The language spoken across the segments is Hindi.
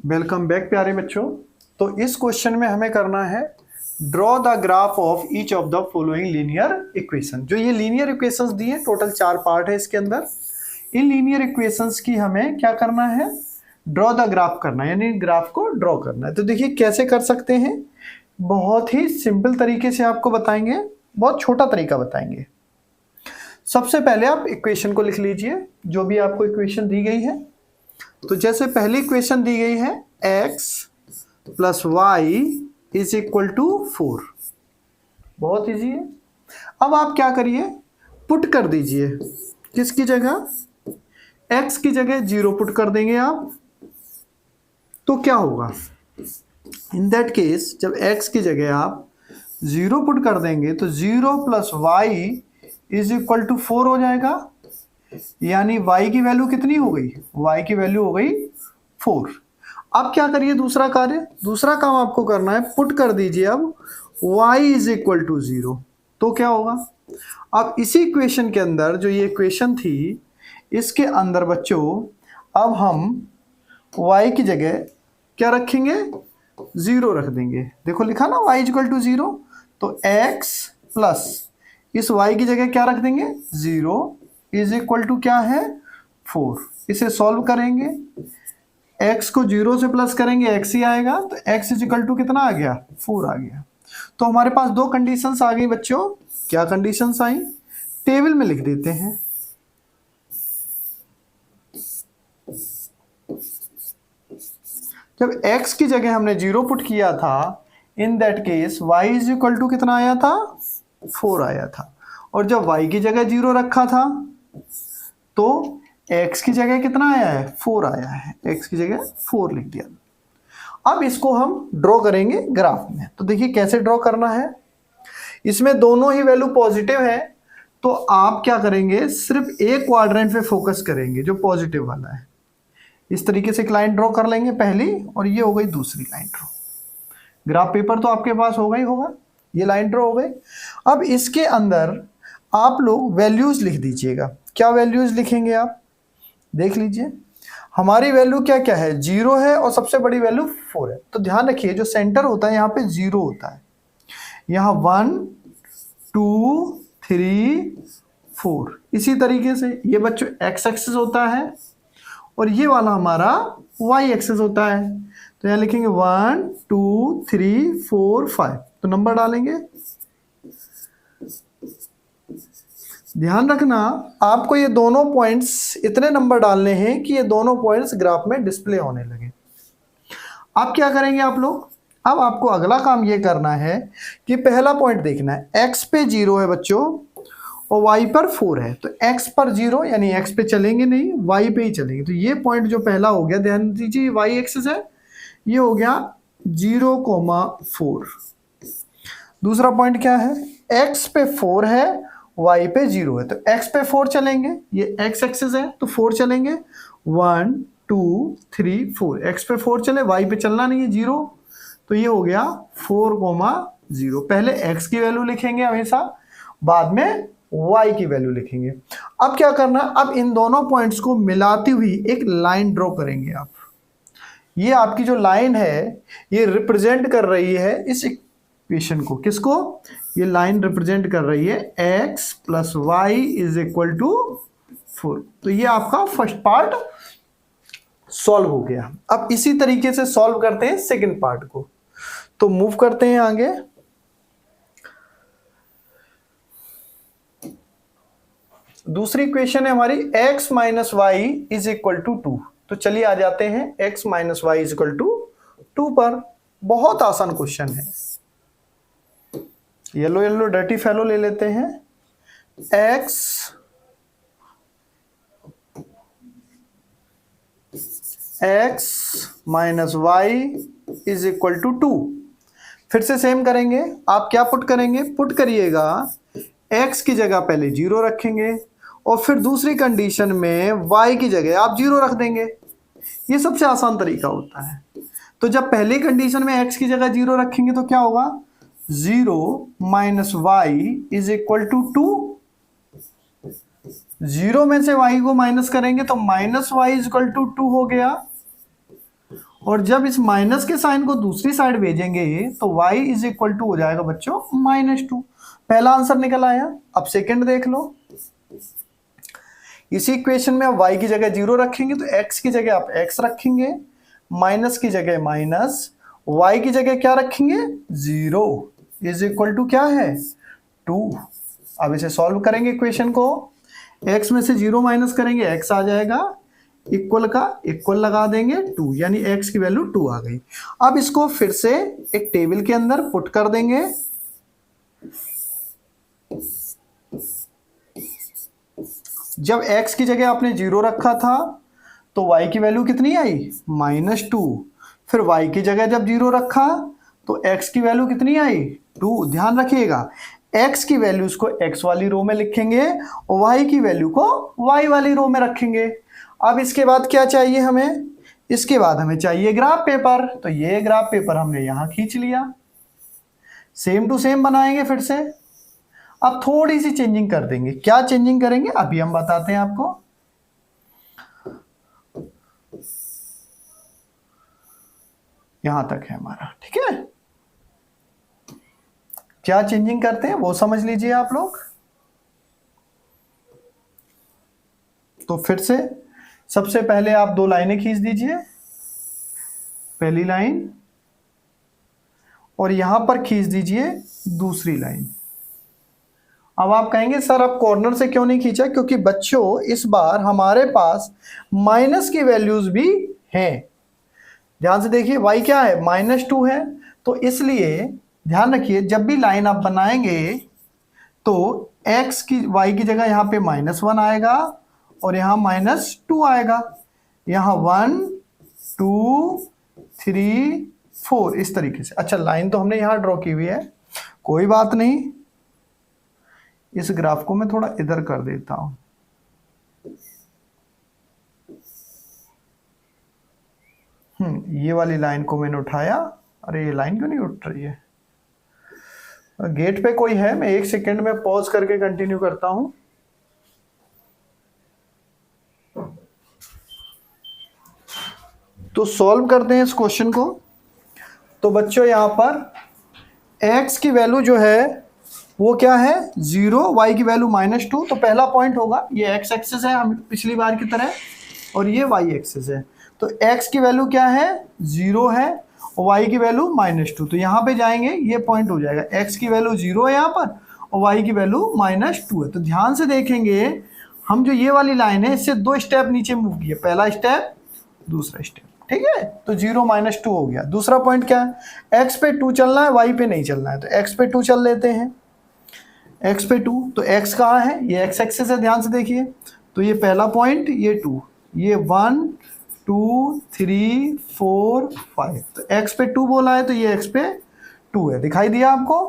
वेलकम बैक प्यारे बच्चों। तो इस क्वेश्चन में हमें करना है draw the graph of each of the following linear equation. जो ये लीनियर इक्वेशंस दी हैं, टोटल 4 पार्ट है इसके अंदर। इन लीनियर इक्वेशंस की हमें क्या करना है, ड्रॉ द ग्राफ करना है, यानी ग्राफ को ड्रॉ करना है। तो देखिए कैसे कर सकते हैं, बहुत ही सिंपल तरीके से आपको बताएंगे, बहुत छोटा तरीका बताएंगे। सबसे पहले आप इक्वेशन को लिख लीजिए, जो भी आपको इक्वेशन दी गई है। तो जैसे पहली इक्वेशन दी गई है x plus y is equal to 4, बहुत इजी है। अब आप क्या करिए, पुट कर दीजिए, किसकी जगह, x की जगह 0 पुट कर देंगे आप। तो क्या होगा, इन दैट केस जब x की जगह आप 0 पुट कर देंगे तो 0 plus y is equal to 4 हो जाएगा। यानी y की वैल्यू कितनी हो गई, y की वैल्यू हो गई 4। अब क्या करिए, दूसरा कार्य, दूसरा काम आपको करना है, पुट कर दीजिए अब y इज इक्वल टू 0। तो क्या होगा, अब इसी इक्वेशन के अंदर जो ये इक्वेशन थी, इसके अंदर बच्चों अब हम y की जगह क्या रखेंगे, 0 रख देंगे। देखो लिखा ना y इज इक्वल टू 0, तो x प्लस इस y की जगह क्या रख देंगे, 0 इज इक्वल टू क्या है, 4। इसे सॉल्व करेंगे, x को 0 से प्लस करेंगे x ही आएगा, तो x इज इक्वल टू कितना आ गया, 4 आ गया। तो हमारे पास दो कंडीशंस आ गई बच्चों। क्या कंडीशंस आई, टेबल में लिख देते हैं। जब x की जगह हमने 0 पुट किया था, in that case y is equal to कितना आया था, 4 आया था। और जब y की जगह 0 रखा था तो x की जगह कितना आया है, 4 आया है। x की जगह 4 लिख दिया। अब इसको हम ड्रॉ करेंगे ग्राफ में। तो देखिए कैसे ड्रॉ करना है, इसमें दोनों ही वैल्यू पॉजिटिव है, तो आप क्या करेंगे, सिर्फ एक क्वाड्रेंट पे फोकस करेंगे जो पॉजिटिव वाला है। इस तरीके से एक लाइन ड्रॉ कर लेंगे पहली, और ये हो गई दूसरी लाइन ड्रॉ। ग्राफ पेपर तो आपके पास होगा ही होगा, ये लाइन ड्रॉ हो गई। अब इसके अंदर आप लोग वैल्यूज लिख दीजिएगा। क्या वैल्यूज लिखेंगे आप, देख लीजिए। हमारी वैल्यू क्या क्या है, 0 है और सबसे बड़ी वैल्यू 4 है। तो ध्यान रखिए, जो सेंटर होता है यहाँ पे 0 होता है, यहाँ 1 2 3 4। इसी तरीके से ये बच्चों x एक्सिस होता है और ये वाला हमारा y एक्सिस होता है। तो यहाँ लिखेंगे 1 2 3 4 5, तो नंबर डालेंगे। ध्यान रखना, आपको ये दोनों पॉइंट्स इतने नंबर डालने हैं कि ये दोनों पॉइंट्स ग्राफ में डिस्प्ले होने लगे। अब क्या करेंगे आप लोग, अब आपको अगला काम ये करना है कि पहला पॉइंट देखना है, x पे 0 है बच्चों और y पर 4 है। तो x पर 0 यानी x पे चलेंगे नहीं, y पे ही चलेंगे। तो ये पॉइंट जो पहला हो गया, ध्यान दीजिए y एक्सिस है, ये हो गया 0,4। दूसरा पॉइंट क्या है, x पे 4 है, y पे 0 है। तो x पे 4 चलेंगे, ये x एक्सिस है तो 4 चलेंगे, 1 2 3 4। x पे 4 चले, y पे चलना नहीं है, 0। तो ये हो गया 4,0। पहले x की वैल्यू लिखेंगे हमेशा, बाद में y की वैल्यू लिखेंगे। अब क्या करना, अब इन दोनों पॉइंट्स को मिलाती हुई एक लाइन ड्रॉ करेंगे आप। ये आपकी जो लाइन है, ये रिप्रेजेंट कर रही है इस इक्वेशन को, किसको, ये लाइन रिप्रेजेंट कर रही है x plus y is equal to 4। तो ये आपका फर्स्ट पार्ट सॉल्व हो गया। अब इसी तरीके से सॉल्व करते हैं सेकंड पार्ट को। तो मूव करते हैं आगे। दूसरी इक्वेशन है हमारी x minus y is equal to 2। तो चलिए आ जाते हैं x minus y is equal to 2 पर। बहुत आसान क्वेश्चन है, येलो येलो डर्टी फेलो ले लेते हैं। x minus y is equal to 2। फिर से सेम करेंगे, आप क्या पुट करेंगे, पुट करिएगा x की जगह पहले 0 रखेंगे और फिर दूसरी कंडीशन में y की जगह आप 0 रख देंगे। ये सबसे आसान तरीका होता है। तो जब पहली कंडीशन में x की जगह 0 रखेंगे तो क्या होगा, 0 minus y is equal to 2। 0 में से y को माइनस करेंगे तो minus y is equal to 2 हो गया। और जब इस माइनस के साइन को दूसरी साइड भेजेंगे तो y इज इक्वल टू हो जाएगा बच्चों -2। पहला आंसर निकल आया। अब सेकंड देख लो। इसी इक्वेशन में आप y की जगह 0 रखेंगे तो x की जगह आप x रखेंगे, माइनस की जगह माइनस, y की जगह क्या रखेंगे 0 इज इक्वल टू क्या है 2। अब इसे सॉल्व करेंगे इक्वेशन को, x में से 0 माइनस करेंगे x आ जाएगा, इक्वल का इक्वल लगा देंगे 2, यानी x की वैल्यू 2 आ गई। अब इसको फिर से एक टेबल के अंदर पुट कर देंगे। जब x की जगह आपने 0 रखा था तो y की वैल्यू कितनी आई -2। फिर y की जगह जब 0 रखा तो x की वैल्यू कितनी आई 2। ध्यान रखिएगा x की वैल्यूज को x वाली रो में लिखेंगे और y की वैल्यू को y वाली रो में रखेंगे। अब इसके बाद क्या चाहिए हमें, इसके बाद हमें चाहिए ग्राफ पेपर। तो ये ग्राफ पेपर हमने यहां खींच लिया, सेम टू सेम बनाएंगे फिर से। अब थोड़ी सी चेंजिंग कर देंगे। क्या चेंजिंग करेंगे अभी हम बताते हैं आपको। यहां तक है हमारा, ठीक है। क्या चेंजिंग करते हैं वो समझ लीजिए आप लोग। तो फिर से सबसे पहले आप 2 लाइनें खींच दीजिए, पहली लाइन, और यहां पर खींच दीजिए दूसरी लाइन। अब आप कहेंगे सर अब कॉर्नर से क्यों नहीं खींचा, क्योंकि बच्चों इस बार हमारे पास माइनस की वैल्यूज भी हैं। ध्यान से देखिए y क्या है -2 है, तो इसलिए ध्यान रखिए जब भी लाइन आप बनाएंगे तो x की y की जगह यहां पे -1 आएगा और यहां -2 आएगा। यहां 1 2 3 4 इस तरीके से। अच्छा लाइन तो हमने यहां ड्रॉ की हुई है, कोई बात नहीं, इस ग्राफ को मैं थोड़ा इधर कर देता हूं। ये वाली लाइन को मैंने उठाया। अरे ये लाइन क्यों नहीं उठ रही है, गेट पे कोई है, मैं 1 सेकेंड में पॉज करके कंटिन्यू करता हूं। तो सॉल्व करते हैं इस क्वेश्चन को। तो बच्चों यहां पर x की वैल्यू जो है वो क्या है 0, y की वैल्यू -2। तो पहला पॉइंट होगा, ये x एक्सिस है हम पिछली बार की तरह, और ये y एक्सिस है। तो x की वैल्यू क्या है 0 है और y की वैल्यू -2। तो यहाँ पे जाएंगे ये पॉइंट हो जाएगा, x की वैल्यू 0 है यहाँ पर और y की वैल्यू -2 है। तो ध्यान से देखेंगे हम, जो ये वाली लाइन है इससे 2 स्टेप नीचे मूव किए, पहला स्टेप दूसरा स्टेप, ठीक है। तो 0 -2 हो गया। दूसरा पॉइंट क्या है, x पे 2 चलना है, y पे नहीं चलना है, तो x पे 2 चल लेते हैं। x पे 2, तो x कहाँ है, ये x एक्सिस है, ध्यान से देखिए। तो ये पहला पॉइंट, ये 2, ये 1 2 3 4 5, तो x पे 2 बोला है तो ये x पे 2 है, दिखाई दिया आपको।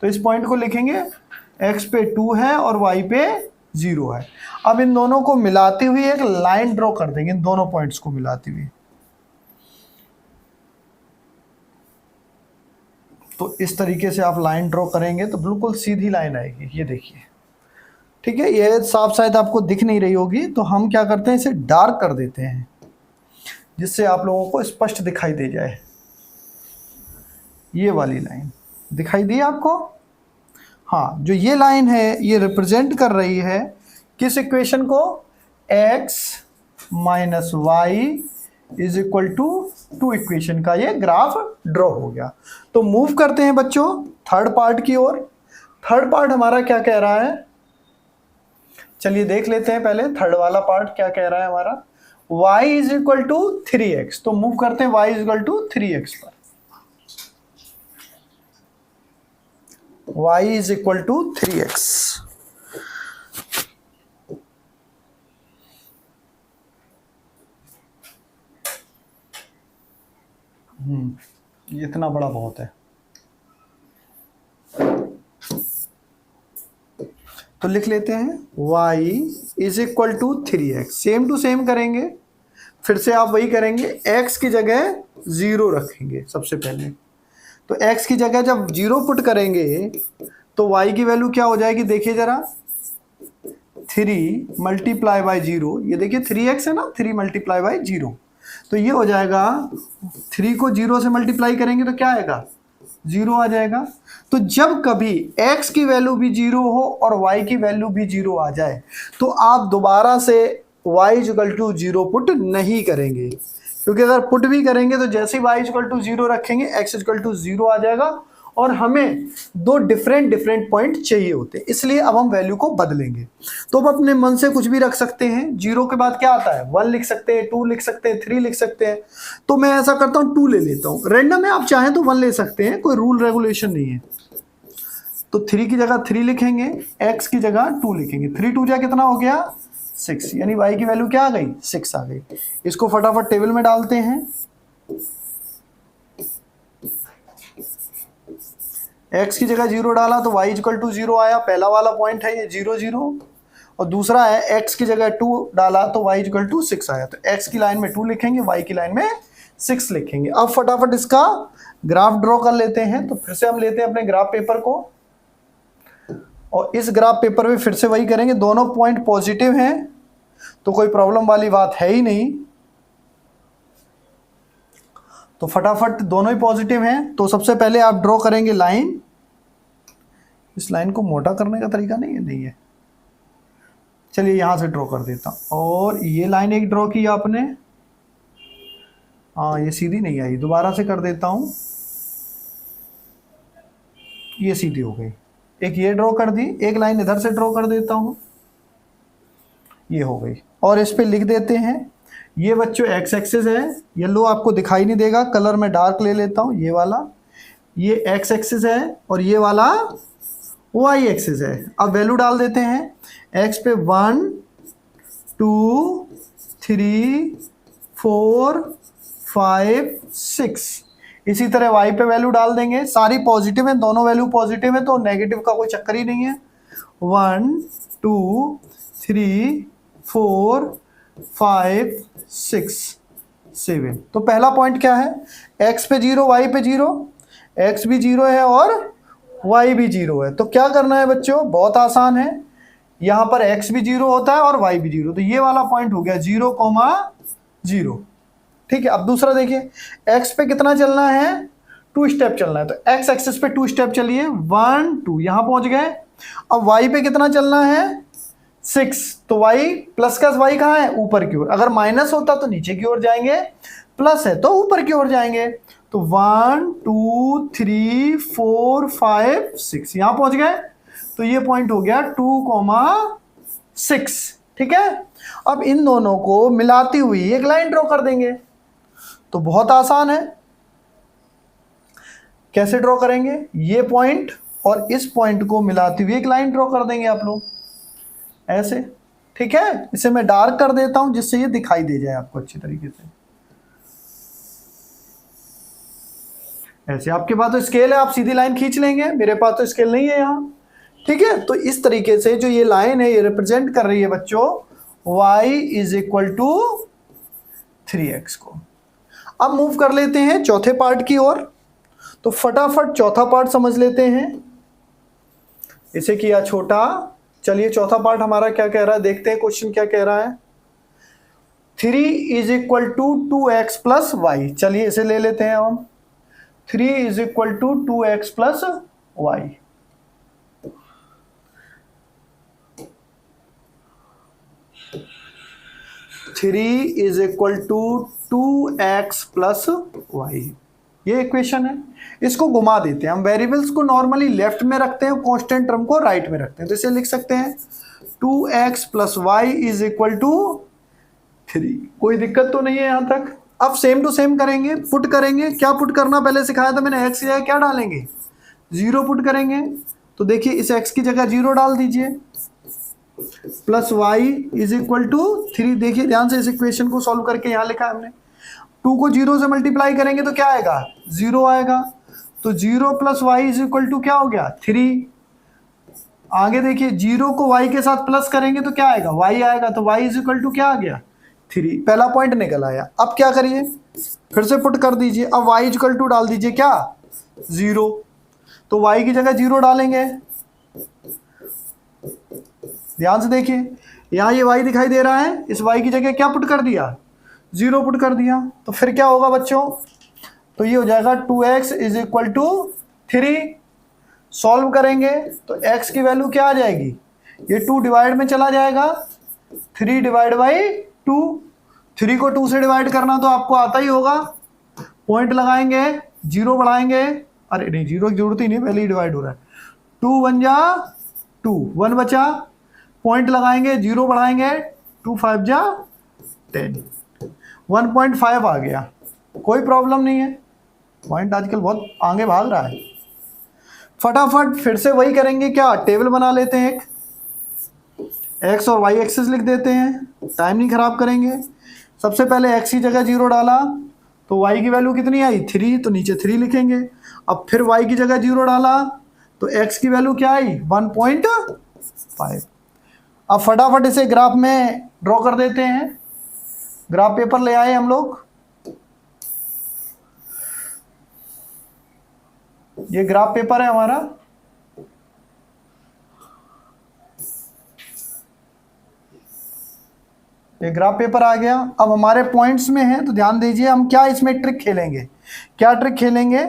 तो इस पॉइंट को लिखेंगे x पे 2 है और y पे 0 है। अब इन दोनों को मिलाती हुई एक लाइन ड्रॉ कर देंगे, इन दोनों पॉइंट्स को मिलाती हुई। तो इस तरीके से आप लाइन ड्रॉ करेंगे तो बिल्कुल सीधी लाइन आएगी, ये देखिए, ठीक है। ये साफ शायद आपको दिख नहीं रही होगी, तो हम क्या करते हैं इसे डार्क कर देते हैं जिससे आप लोगों को स्पष्ट दिखाई दे जाए। ये वाली लाइन दिखाई दी आपको। हाँ, जो ये लाइन है ये रिप्रेजेंट कर रही है किस इक्वेशन को, x - y is equal to 2 equation का ये ग्राफ ड्रॉ हो गया। तो मूव करते हैं बच्चों थर्ड पार्ट की ओर। थर्ड पार्ट हमारा क्या कह रहा है, चलिए देख लेते हैं पहले थर्ड वाला पार्ट क्या कह रहा है हमारा। y is equal to 3x, तो मूव करते हैं y is equal to 3x पर। y is equal to 3x। ये इतना बड़ा बहुत है, तो लिख लेते हैं y is equal to 3x। Same to same करेंगे, फिर से आप वही करेंगे, x की जगह 0 रखेंगे सबसे पहले। तो x की जगह जब 0 पुट करेंगे तो y की वैल्यू क्या हो जाएगी, देखिए जरा, 3 × 0, ये देखिए 3x है ना, 3 × 0। तो ये हो जाएगा 3 को 0 से मल्टीप्लाई करेंगे तो क्या आएगा 0 आ जाएगा। तो जब कभी x की वैल्यू भी 0 हो और y की वैल्यू भी 0 आ जाए तो आप दोबारा से y इक्वल टू 0 पुट नहीं करेंगे, क्योंकि अगर पुट भी करेंगे तो जैसे ही y इक्वल टू 0 रखेंगे x इक्वल टू 0 आ जाएगा और हमें दो डिफरेंट पॉइंट चाहिए होते हैं, इसलिए अब हम वैल्यू को बदलेंगे। तो अब अपने मन से कुछ भी रख सकते हैं। 0 के बाद क्या आता है 1 लिख सकते हैं, 2 लिख सकते हैं, 3 लिख सकते हैं। तो मैं ऐसा करता हूं 2 ले लेता हूं। रैंडम में आप चाहें तो 1 ले सकते हैं, कोई रूल रेगुलेशन नहीं है। तो 3 की जगह 3 लिखेंगे, x की जगह 2 लिखेंगे। 3 2 जा कितना हो गया 6, यानी y की वैल्यू क्या आ गई 6 आ गई। इसको फटाफट टेबल में डालते हैं। x की जगह 0 डाला तो y इक्वल टू 0 आया, पहला वाला पॉइंट है ये 0 0। और दूसरा है x की जगह 2 डाला तो y इक्वल टू 6 आया। तो x की लाइन में 2 लिखेंगे, y की लाइन में 6 लिखेंगे। अब फटाफट इसका ग्राफ ड्रॉ कर लेते हैं। तो फिर से हम लेते हैं अपने ग्राफ पेपर को और इस ग्राफ पेपर में फिर से वही करेंगे। दोनों पॉइंट पॉजिटिव हैं तो कोई प्रॉब्लम वाली बात है ही नहीं। तो फटाफट दोनों ही पॉजिटिव हैं। तो सबसे पहले आप ड्रॉ करेंगे लाइन। इस लाइन को मोटा करने का तरीका नहीं है। चलिए यहां से ड्रॉ कर देता हूं। और ये लाइन एक ड्रॉ की आपने, हाँ ये सीधी नहीं आई, दोबारा से कर देता हूं। ये सीधी हो गई। एक ये ड्रॉ कर दी, एक लाइन इधर से ड्रॉ कर देता हूं, ये हो गई। और इस पे लिख देते हैं ये बच्चों एक्स एक्सिस है। येलो आपको दिखाई नहीं देगा, कलर में डार्क ले लेता हूं। ये वाला ये एक्स एक्सिस है और ये वाला वाई एक्सिस है। अब वैल्यू डाल देते हैं। एक्स पे 1 2 3 4 5 6। इसी तरह वाई पे वैल्यू डाल देंगे। सारी पॉजिटिव है, दोनों वैल्यू पॉजिटिव है तो नेगेटिव का कोई चक्कर ही नहीं है। 1 2 3 4 5 6 7। तो पहला पॉइंट क्या है x पे 0 y पे 0, x भी 0 है और y भी 0 है। तो क्या करना है बच्चों, बहुत आसान है। यहां पर x भी 0 होता है और y भी 0, तो ये वाला पॉइंट हो गया 0, 0। ठीक है। अब दूसरा देखिए, x पे कितना चलना है 2 स्टेप चलना है। तो x एक्सिस पे 2 स्टेप चलिए, 1 2 यहां पहुंच गए। अब y पे कितना चलना है 6। तो y प्लस का y कहाँ है ऊपर की ओर, अगर माइनस होता तो नीचे की ओर जाएंगे, प्लस है तो ऊपर की ओर जाएंगे। तो 1 2 3 4 5 6 यहां पहुंच गए। तो ये पॉइंट हो गया 2, 6। ठीक है। अब इन दोनों को मिलाती हुई एक लाइन ड्रॉ कर देंगे। तो बहुत आसान है। कैसे ड्रॉ करेंगे, ये पॉइंट और इस पॉइंट को मिलाती हुई एक लाइन ड्रॉ कर देंगे आप लोग ऐसे। ठीक है। इसे मैं डार्क कर देता हूं जिससे ये दिखाई दे जाए आपको अच्छी तरीके से। ऐसे आपके पास तो स्केल है, आप सीधी लाइन खींच लेंगे, मेरे पास तो स्केल नहीं है यहां। ठीक है। तो इस तरीके से जो ये लाइन है ये रिप्रेजेंट कर रही है बच्चों y is equal to 3x को। अब मूव कर लेते हैं चौथे पार्ट की ओर। तो फटाफट चौथा पार्ट समझ लेते हैं। इसे किया छोटा। चलिए चौथा पार्ट हमारा क्या कह रहा है देखते हैं, क्वेश्चन क्या कह रहा है। 3 is equal to 2x plus y. चलिए इसे ले लेते हैं हम। 3 is equal to 2x plus y. Three is equal to 2x plus y. ये इक्वेशन है। इसको घुमा देते हैं हम। वेरिएबल्स को नॉर्मली लेफ्ट में रखते हैं, कांस्टेंट टर्म को राइट में रखते हैं। तो इसे लिख सकते हैं 2x plus y is equal to 3। कोई दिक्कत तो नहीं है यहां तक। अब सेम टू सेम करेंगे, पुट करेंगे। क्या पुट करना पहले सिखाया था मैंने, x की जगह क्या डालेंगे 0 पुट करेंगे। तो देखिए इस x की जगह 0 डाल दीजिए, plus y is equal to 3। देखिए ध्यान से इस इक्वेशन को सॉल्व करके यहां लिखा है हमने। 2 को 0 से मल्टीप्लाई करेंगे तो क्या आएगा 0 आएगा। तो 0 plus y is equal to क्या हो गया 3। आगे देखिए 0 को y के साथ प्लस करेंगे तो क्या आएगा y आएगा। तो y इज इक्वल टू क्या आ गया 3। पहला पॉइंट निकल आया। अब क्या करिए फिर से पुट कर दीजिए। अब y इक्वल टू डाल दीजिए क्या 0। तो y की जगह 0 डालेंगे। ध्यान से देखिए यहां ये y दिखाई दे रहा है, इस y की जगह क्या पुट कर दिया 0 पुट कर दिया, तो फिर क्या होगा बच्चों, तो ये हो जाएगा 2x is equal to 3। Solve करेंगे तो x की वैल्यू क्या आ जाएगी, ये 2 डिवाइड में चला जाएगा, 3 डिवाइड बाई 2। 3 को 2 से डिवाइड करना तो आपको आता ही होगा, पॉइंट लगाएंगे, 0 बढ़ाएंगे, अरे नहीं 0 की जरूरत ही नहीं, पहले ही डिवाइड हो रहा है, 2 1 जा 2, 1 बचा, पॉइंट लगाएंगे, 0 बढ़ाएंगे, 2 5 जा 10, 1.5 आ गया, कोई प्रॉब्लम नहीं है। पॉइंट आजकल बहुत आगे भाग रहा है। फटाफट फिर से वही करेंगे, क्या टेबल बना लेते हैं, एक एक्स और वाई एक्सिस लिख देते हैं, टाइम नहीं खराब करेंगे। सबसे पहले एक्स की जगह 0 डाला तो वाई की वैल्यू कितनी आई 3, तो नीचे 3 लिखेंगे। अब फिर वाई की जगह 0 डाला तो एक्स की वैल्यू क्या आई 1.5। अब फटाफट इसे ग्राफ में ड्रॉ कर देते हैं। ग्राफ पेपर ले आए हम लोग, ये ग्राफ पेपर है हमारा। ये ग्राफ पेपर आ गया। अब हमारे पॉइंट्स में है तो ध्यान दीजिए, हम क्या इसमें ट्रिक खेलेंगे, क्या ट्रिक खेलेंगे,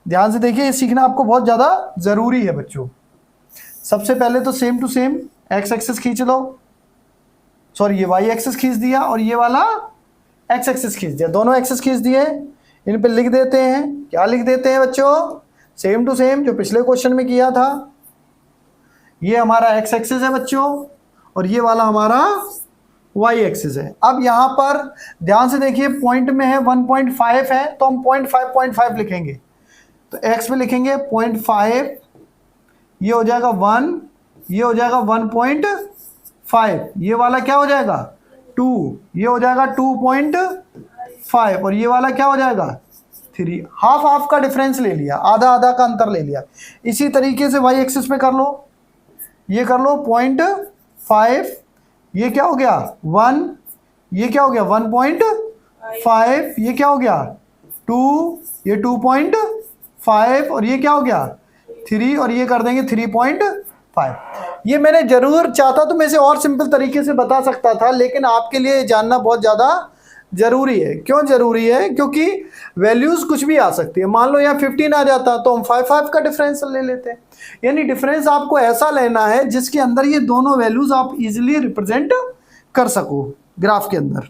ध्यान से देखिए, ये सीखना आपको बहुत ज़्यादा ज़रूरी है बच्चों। सबसे पहले तो same to same x axis खींच लो, सॉरी ये वाई एक्सिस खींच दिया और ये वाला एक्स एक्सिस खींच दिया, दोनों एक्सिस खींच दिए। इन पे लिख देते हैं, क्या लिख देते हैं बच्चों, सेम टू सेम जो पिछले क्वेश्चन में किया था। ये हमारा एक्स एक्सिस है बच्चों और ये वाला हमारा वाई एक्सिस है। अब यहाँ पर ध्यान से देखिए, पॉइंट में है 1.5 है तो हम 0.5 लिखेंगे, तो एक्स पे लिखेंगे 0.5, ये हो जाएगा 1, ये हो जाएगा 1.5, ये वाला क्या हो जाएगा 2, ये हो जाएगा 2.5 और ये वाला क्या हो जाएगा 3। हाफ हाफ का डिफरेंस ले लिया, आधा आधा का अंतर ले लिया। इसी तरीके से वाई एक्सिस पे कर लो, ये कर लो 0.5, ये क्या हो गया 1, ये क्या हो गया 1.5, ये क्या हो गया 2, ये 2.5 और ये क्या हो गया 3 और ये कर देंगे 3.5। ये मैंने जरूर चाहता तो मैं इसे और सिंपल तरीके से बता सकता था, लेकिन आपके लिए जानना बहुत ज़्यादा ज़रूरी है। क्यों ज़रूरी है, क्योंकि वैल्यूज़ कुछ भी आ सकती है। मान लो यहाँ 15 आ जाता तो हम 5 का डिफरेंस ले लेते हैं। यानी डिफरेंस आपको ऐसा लेना है जिसके अंदर ये दोनों वैल्यूज़ आप इजीली रिप्रेजेंट कर सको ग्राफ के अंदर।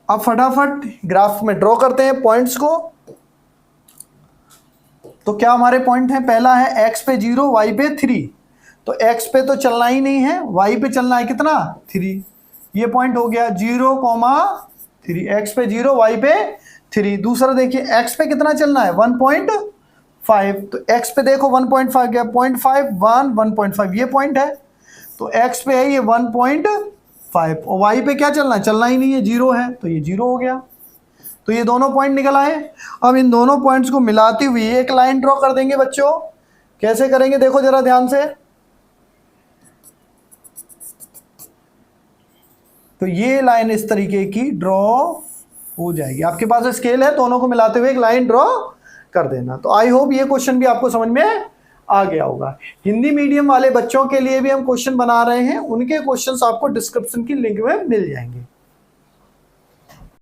अब फटाफट ग्राफ में ड्रॉ करते हैं पॉइंट्स को। तो क्या हमारे पॉइंट है, पहला है x पे 0 y पे 3, तो x पे तो चलना ही नहीं है, y पे चलना है कितना 3, ये पॉइंट हो गया 0,3, x पे 0 y पे 3। दूसरा देखिए x पे कितना चलना है 1.5, तो x पे देखो 1.5 गया, 0.5 1 1.5 ये पॉइंट है, तो x पे है ये 1.5 और y पे क्या चलना है, चलना ही नहीं है, 0 है, तो ये 0 हो गया। तो ये दोनों पॉइंट निकल आए। अब इन दोनों पॉइंट्स को मिलाती हुई एक लाइन ड्रॉ कर देंगे बच्चों। कैसे करेंगे देखो जरा ध्यान से, तो ये लाइन इस तरीके की ड्रॉ हो जाएगी। आपके पास स्केल है, दोनों को मिलाते हुए एक लाइन ड्रॉ कर देना। तो आई होप ये क्वेश्चन भी आपको समझ में आ गया होगा। हिंदी मीडियम वाले बच्चों के लिए भी हम क्वेश्चन बना रहे हैं, उनके क्वेश्चंस आपको डिस्क्रिप्शन की लिंक में मिल जाएंगे।